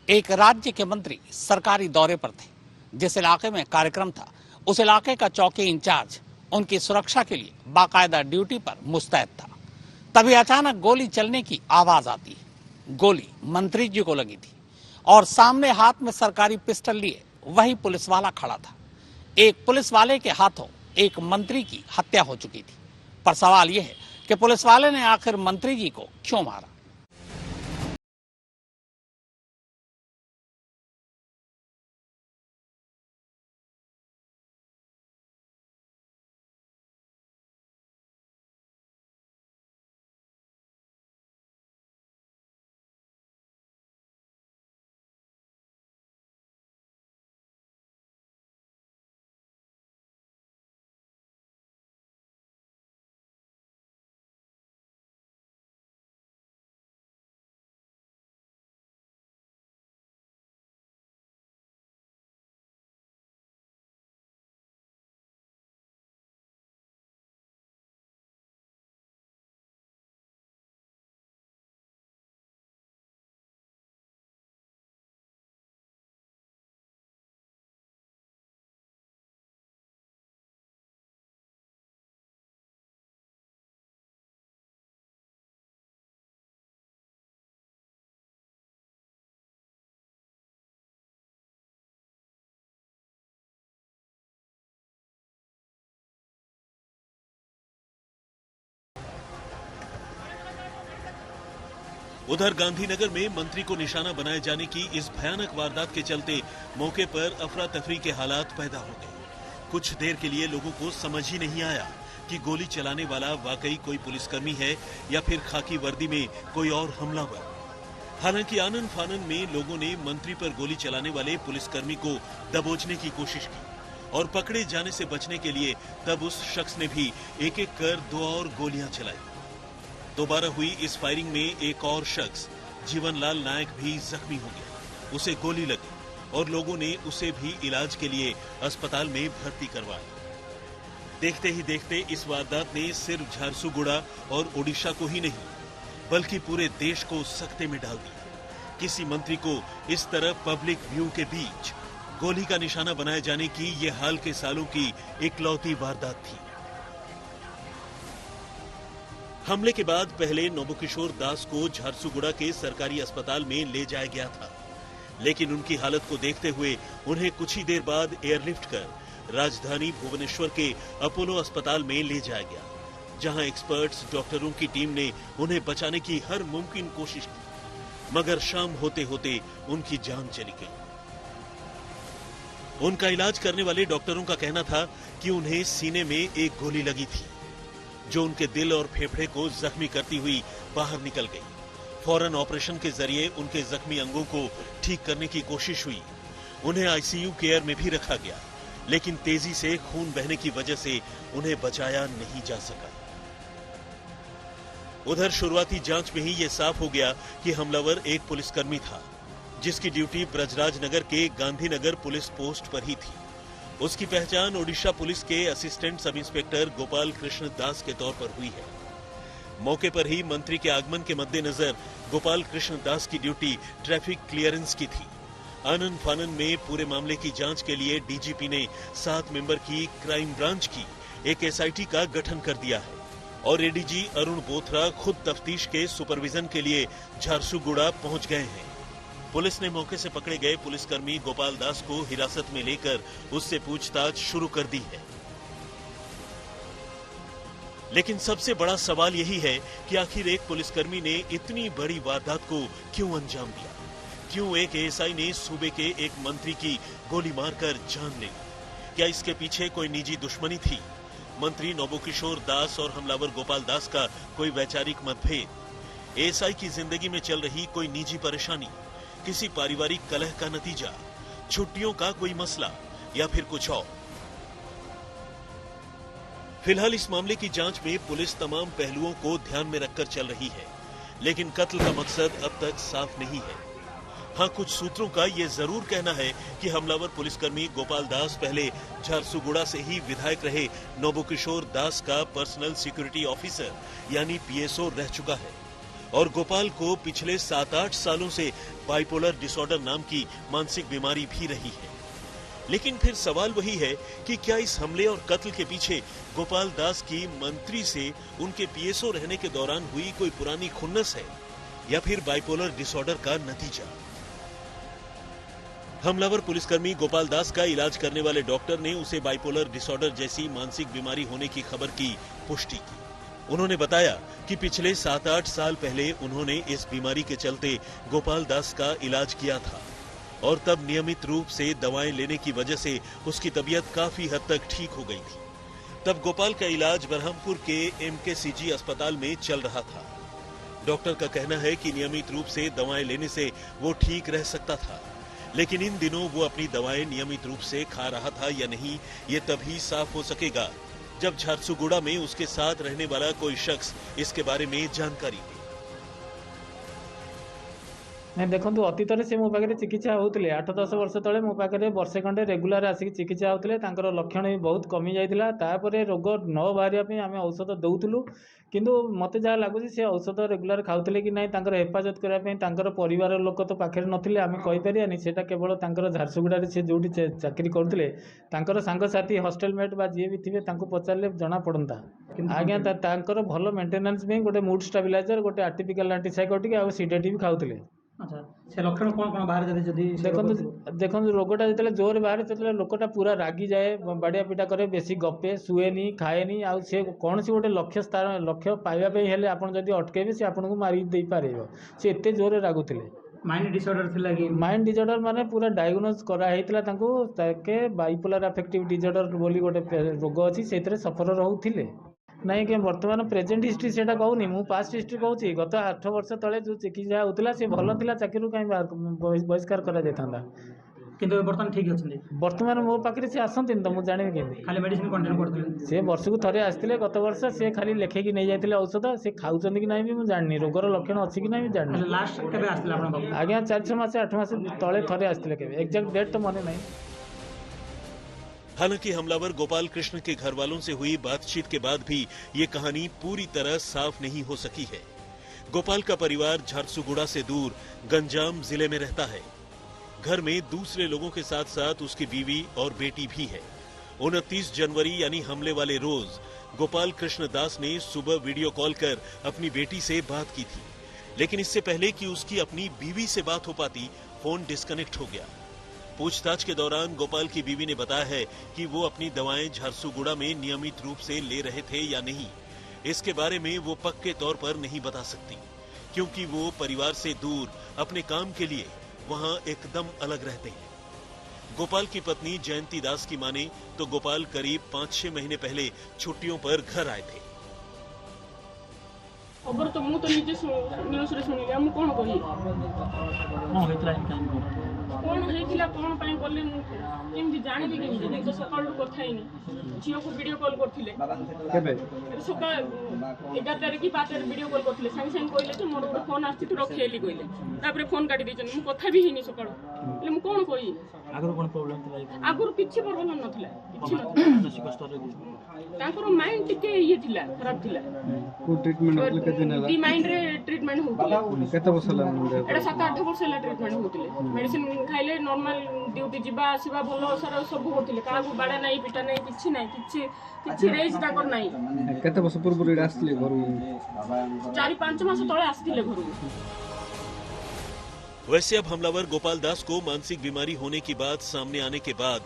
एक राज्य के मंत्री सरकारी दौरे पर थे। जिस इलाके में कार्यक्रम था, उस इलाके का चौकी इंचार्ज उनकी सुरक्षा के लिए बाकायदा ड्यूटी पर मुस्तैद था। तभी अचानक गोली चलने की आवाज आती है। गोली मंत्री जी को लगी थी और सामने हाथ में सरकारी पिस्टल लिए वही पुलिस वाला खड़ा था। एक पुलिस वाले के हाथों एक मंत्री की हत्या हो चुकी थी। पर सवाल यह है कि पुलिस वाले ने आखिर मंत्री जी को क्यों मारा। उधर गांधीनगर में मंत्री को निशाना बनाए जाने की इस भयानक वारदात के चलते मौके पर अफरा तफरी के हालात पैदा हो गए। कुछ देर के लिए लोगों को समझ ही नहीं आया कि गोली चलाने वाला वाकई कोई पुलिसकर्मी है या फिर खाकी वर्दी में कोई और हमलावर। हालांकि आनन फानन में लोगों ने मंत्री पर गोली चलाने वाले पुलिसकर्मी को दबोचने की कोशिश की और पकड़े जाने से बचने के लिए तब उस शख्स ने भी एक एक कर 2 और गोलियां चलाई। दोबारा हुई इस फायरिंग में एक और शख्स जीवनलाल नायक भी जख्मी हो गया। उसे गोली लगी और लोगों ने उसे भी इलाज के लिए अस्पताल में भर्ती करवाया। देखते ही देखते इस वारदात ने सिर्फ झारसुगुड़ा और ओडिशा को ही नहीं बल्कि पूरे देश को सकते में डाल दिया। किसी मंत्री को इस तरह पब्लिक व्यू के बीच गोली का निशाना बनाए जाने की ये हाल के सालों की इकलौती वारदात थी। हमले के बाद पहले नोबकिशोर दास को झारसुगुड़ा के सरकारी अस्पताल में ले जाया गया था, लेकिन उनकी हालत को देखते हुए उन्हें कुछ ही देर बाद एयरलिफ्ट कर राजधानी भुवनेश्वर के अपोलो अस्पताल में ले जाया गया, जहां एक्सपर्ट्स डॉक्टरों की टीम ने उन्हें बचाने की हर मुमकिन कोशिश की, मगर शाम होते होते उनकी जान चली गई। उनका इलाज करने वाले डॉक्टरों का कहना था कि उन्हें सीने में एक गोली लगी थी, जो उनके दिल और फेफड़े को जख्मी करती हुई बाहर निकल गई। फौरन ऑपरेशन के जरिए उनके जख्मी अंगों को ठीक करने की कोशिश हुई। उन्हें आईसीयू केयर में भी रखा गया, लेकिन तेजी से खून बहने की वजह से उन्हें बचाया नहीं जा सका। उधर शुरुआती जांच में ही यह साफ हो गया कि हमलावर एक पुलिसकर्मी था, जिसकी ड्यूटी ब्रजराज नगर के गांधीनगर पुलिस पोस्ट पर ही थी। उसकी पहचान ओडिशा पुलिस के assistant sub inspector Gopal Krishna Das के तौर पर हुई है। मौके पर ही मंत्री के आगमन के मद्देनजर गोपाल कृष्ण दास की ड्यूटी ट्रैफिक क्लियरेंस की थी। आनन फानन में पूरे मामले की जांच के लिए डीजीपी ने 7 मेंबर की क्राइम ब्रांच की एक एसआईटी का गठन कर दिया है और एडीजी अरुण बोथरा खुद तफ्तीश के सुपरविजन के लिए झारसुगुड़ा पहुंच गए हैं। पुलिस ने मौके से पकड़े गए पुलिसकर्मी गोपाल दास को हिरासत में लेकर उससे पूछताछ शुरू कर दी है। लेकिन सबसे बड़ा सवाल यही है कि आखिर एक पुलिसकर्मी ने इतनी बड़ी वारदात को क्यों अंजाम दिया? क्यों एक एएसआई ने सूबे के एक मंत्री की गोली मारकर जान ले ली? क्या इसके पीछे कोई निजी दुश्मनी थी? मंत्री नोबकिशोर दास और हमलावर गोपाल दास का कोई वैचारिक मतभेद? एएसआई की जिंदगी में चल रही कोई निजी परेशानी? किसी पारिवारिक कलह का नतीजा? छुट्टियों का कोई मसला या फिर कुछ और? फिलहाल इस मामले की जांच में पुलिस तमाम पहलुओं को ध्यान में रखकर चल रही है, लेकिन कत्ल का मकसद अब तक साफ नहीं है। हाँ, कुछ सूत्रों का यह जरूर कहना है कि हमलावर पुलिसकर्मी गोपाल दास पहले झारसुगुड़ा से ही विधायक रहे नोबकिशोर दास का पर्सनल सिक्योरिटी ऑफिसर यानी पीएसओ रह चुका है और गोपाल को पिछले 7-8 सालों से बाइपोलर डिसऑर्डर नाम की मानसिक बीमारी भी रही है। लेकिन फिर सवाल वही है कि क्या इस हमले और कत्ल के पीछे गोपाल दास की मंत्री से उनके पीएसओ रहने के दौरान हुई कोई पुरानी खुन्नस है या फिर बाइपोलर डिसऑर्डर का नतीजा? हमलावर पुलिसकर्मी गोपाल दास का इलाज करने वाले डॉक्टर ने उसे बाइपोलर डिसऑर्डर जैसी मानसिक बीमारी होने की खबर की पुष्टि की। उन्होंने बताया कि पिछले 7-8 साल पहले उन्होंने इस बीमारी के चलते गोपाल दास का इलाज किया था और तब नियमित रूप से दवाएं लेने की वजह से उसकी तबीयत काफी हद तक ठीक हो गई थी। तब गोपाल का इलाज बरहमपुर के MKCG अस्पताल में चल रहा था। डॉक्टर का कहना है कि नियमित रूप से दवाएं लेने से वो ठीक रह सकता था, लेकिन इन दिनों वो अपनी दवाएं नियमित रूप से खा रहा था या नहीं, ये तभी साफ हो सकेगा जब झारसुगुड़ा में उसके साथ रहने वाला कोई शख्स इसके बारे में जानकारी दे। नहीं देखो अतीत से मो पाखे चिकित्सा होते 8-10 वर्ष तले मो पाखे वर्षे खंडे रेगुलर आसिक चिकित्सा होते लक्षण भी बहुत कमी जाता रोग न बाहर आम औषध दौलू किंतु मत जहाँ लगुच से औषध रेगुलर खाऊले कि ना हेफाजत करने परिवार लोक तो पाखे नथिले आम कहीपरियानी से केवल झारसुगुड़ा से जो चाकरी करते सांगसाथी हॉस्टेलमेट बा जी भी थे पचारे जना पड़ता आज्ञा भल मेंटेनेंस गोटे मूड स्टेबिलाइजर गोटे आर्टिफिशियल एंटीसाइकोटिक आ सीडेटिव खाऊले। अच्छा से लक्षण कौन कौन बाहर देखो रोगटा जो जोर बाहर जो लोकटा पूरा रागी जाए बाड़िया पिटा करे बेसी गपे शुएनी खाएनी आ से कौन सी गोटे लक्ष्य पाइबा हेले आपन जदि अटकेबे से आपन को मारी दे पारेबो से एते जोर रागुथिले। माइंड डिसऑर्डर थिला कि माइंड डिसऑर्डर माने पूरा डायग्नोज करा हेतिला तांको ताके बाइपोलर अफेक्टिव डिसऑर्डर बोली गोटे रोग अछि सेतरे सफर रहउथिले नहीं कि वर्तमान प्रेजेंट हिस्ट्री से कहूनी मु पास्ट हिस्ट्री कहूँ गत 8 वर्ष तले जो चिकित्सा होता से भल था चाकरी कहीं बहिष्कार करा जाता किंतु बर्तमान ठीक अच्छे वर्तमान मो पाखे से आसती तो मुझे जानवी केमती खाली मेडिसिन कंटिन्यू करते से वर्ष को थरे आसते गत वर्ष से खाली लेखिकी नहीं जाते औषध से खाऊँ कि ना भी मुझे जाननी रोगर लक्षण अच्छी कि ना भी जाननी। लास्ट केबे आसले आज्ञा 4-6 मास 8 मास तले थरे आसते एक्जाक्ट डेट तो मन नहीं। हालांकि हमलावर गोपाल कृष्ण के घर वालों से हुई बातचीत के बाद भी ये कहानी पूरी तरह साफ नहीं हो सकी है। गोपाल का परिवार झारसुगुड़ा से दूर गंजाम जिले में रहता है। घर में दूसरे लोगों के साथ साथ उसकी बीवी और बेटी भी है। 29 जनवरी यानी हमले वाले रोज गोपाल कृष्ण दास ने सुबह वीडियो कॉल कर अपनी बेटी से बात की थी, लेकिन इससे पहले कि उसकी अपनी बीवी से बात हो पाती फोन डिस्कनेक्ट हो गया। पूछताछ के दौरान गोपाल की बीवी ने बताया है कि वो अपनी दवाएं झारसुगुड़ा में नियमित रूप से ले रहे थे या नहीं, इसके बारे में वो पक्के तौर पर नहीं बता सकती, क्योंकि वो परिवार से दूर अपने काम के लिए वहां एकदम अलग रहते हैं। गोपाल की पत्नी जयंती दास की माने तो गोपाल करीब 5-6 महीने पहले छुट्टियों पर घर आए थे। खबर तो मु तो निजे न्यूज रे सुनिले हम कोन कहि कौन होइतिला कौन पाई बोले केमती जानिबी केमती तो सकाळ କଥା ହେଇନି झियो को वीडियो कॉल करथिले केबे सकाळ 11 तारिख की 5 तारिख वीडियो कॉल करथिले संग संग कहले जे मोर फोन आछि तू रखेली कहले तापर फोन काटी दैछन मु କଥା भी हेनी सकाळ ले मु कोन कहि आगुर कोन प्रॉब्लम थिला आगुर किछि प्रॉब्लम नथिला किछि मानसिक स्तर तांकर माइंड टिके ये थिला खराब थिला को ट्रीटमेंट होले केते दिन दी माइंड रे ट्रीटमेंट होतिला केते वर्ष ला एटा 7-8 वर्ष ला ट्रीटमेंट होतिले मेडिसिन खाइले नॉर्मल ड्यूटी जिबा आसीबा भलो सारा सब होतिले कागु बाडा नाही पिटा नाही किछि रेज ताकर नाही केते वर्ष पूर्व रे आस्तिले घर 4-5 मास तळे आस्तिले घर। वैसे अब हमलावर गोपाल दास को मानसिक बीमारी होने की बात सामने आने के बाद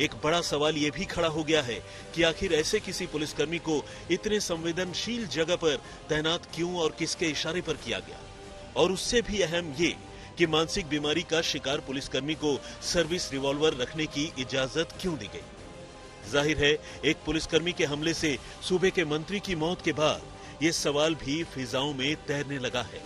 एक बड़ा सवाल यह भी खड़ा हो गया है कि आखिर ऐसे किसी पुलिसकर्मी को इतने संवेदनशील जगह पर तैनात क्यों और किसके इशारे पर किया गया, और उससे भी अहम ये कि मानसिक बीमारी का शिकार पुलिसकर्मी को सर्विस रिवॉल्वर रखने की इजाजत क्यों दी गई। जाहिर है एक पुलिसकर्मी के हमले से सूबे के मंत्री की मौत के बाद ये सवाल भी फिजाओं में तैरने लगा है।